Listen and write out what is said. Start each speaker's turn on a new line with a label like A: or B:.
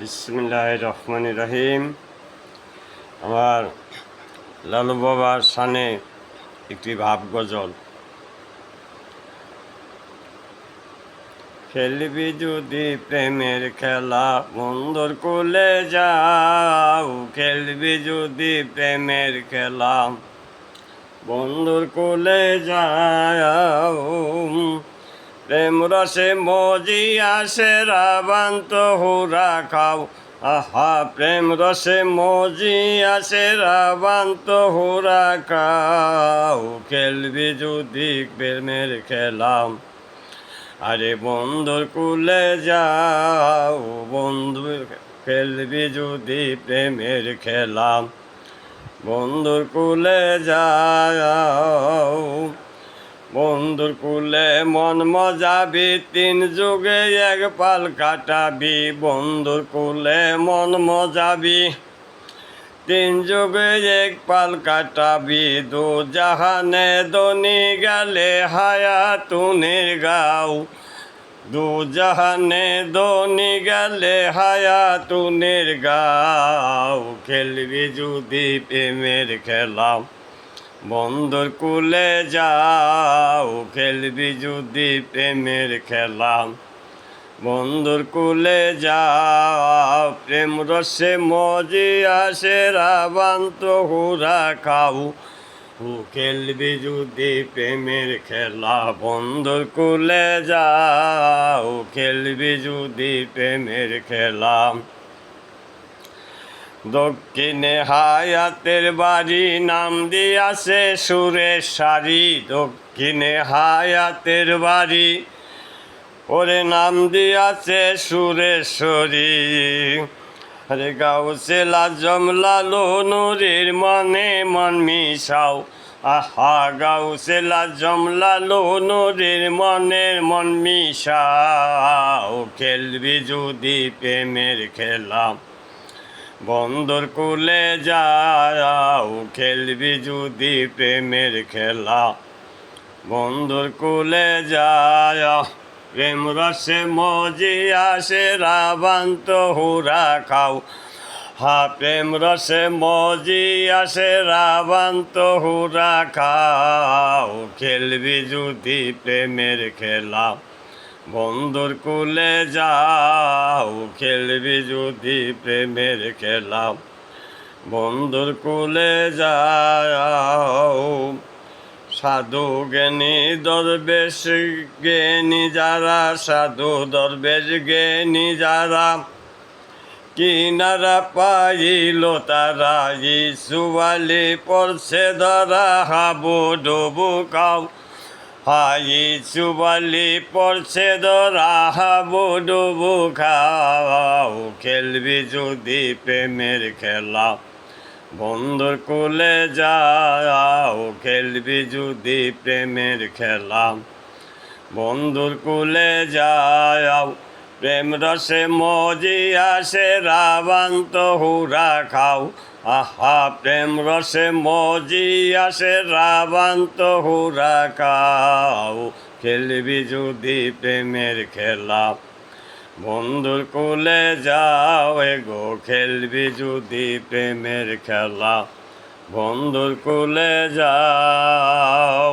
A: বিসমিল্লাহির রহমানির রহিম। আমার লালু বাবার শানে একটি ভাব গজল। খেলবি যদি প্রেমের খেলা বন্ধুর কোলে যাও, খেলবি যদি প্রেমের খেলা বন্ধুর কোলে যাও। প্রেম রসে মজিয়া সেরা বান্ত হুরা খাও, আহা প্রেম রসে মজিয়া সেরা বান্ত হুরা খাও। খেলবি যদি প্রেমের খেলাম, আরে বন্ধুর কুলে যাও, বন্ধু খেলবি যদি প্রেমের খেলাম বন্ধুর কুলে যাও। বন্ধুর কুলে মন মজাবি, তিন যুগে এক পাল কাটাবি। বন্ধুর কুলে মন মজাবি, তিন যুগে এক পাল কাটাবি। দু জাহানে দনি গেলে হায়াতুনের গাও, দু জাহানে দনি গেলে হায়াতুনের গাও। খেলবি যদি প্রেমের খেলা বন্ধুর কুলে যাও, খেলবি যদি প্রেমের খেলা বন্ধুর কুলে যাও। প্রেম রসে মজিয়া সেরা বান্ত হুরা খাও, খেলবি যদি প্রেমের খেলা বন্ধুর কুলে যাও, খেলবি যদি প্রেমের খেলা। দক্ষিণে হায়াতের বাড়ি, নাম দিয়াছে সুরেশ্বরী। দক্ষিণে হায়াতের বাড়ি, ওরে নাম দিয়াছে সুরেশ্বরী। আরে গাউসেল আজম লালু নুরির মনে মন মিশাও, আহা গাউসেল আজম লালু নুরির মনের মন মিশাও। খেলবি যদি প্রেমের খেলা বন্ধুর কুলে যাও, খেলবি যদি প্রেমের খেলা বন্ধুর কুলে যাও। প্রেম রসে মজিয়া সেরা বান্ত হুরা খাও, হা প্রেম রসে মজিয়া সেরা বান্ত হুরা খাও। খেলবি যদি প্রেমের খেলা বন্ধুর কুলে যাও, খেলবি যদি প্রেমের খেলা বন্ধুর কুলে যাও। সাধু জ্ঞানী দরবেশ জ্ঞানী যারা, সাধু দরবেশ জ্ঞানী যারা, কিনারা পাইল তারা। ইসু আলী পড়ছে ধরা, হাবু ডুবু খাও, ইসু আলী পড়ছে ধরা, হাবু ডুবু খাও। খেলবি যদি প্রেমের খেলা বন্ধুর কুলে যাও, খেলবি যদি প্রেমের খেলা বন্ধুর কুলে যাও। প্রেম রসে মজিয়া সেরা বান্ত হুরা খাও, আহা প্রেম রসে মজিয়া সেরা বান্ত হুরা খাও। খেলবি যদি প্রেমের খেলা বন্ধুর কুলে যাও, গো খেলবি যদি প্রেমের খেলা বন্ধুর কুলে যাও।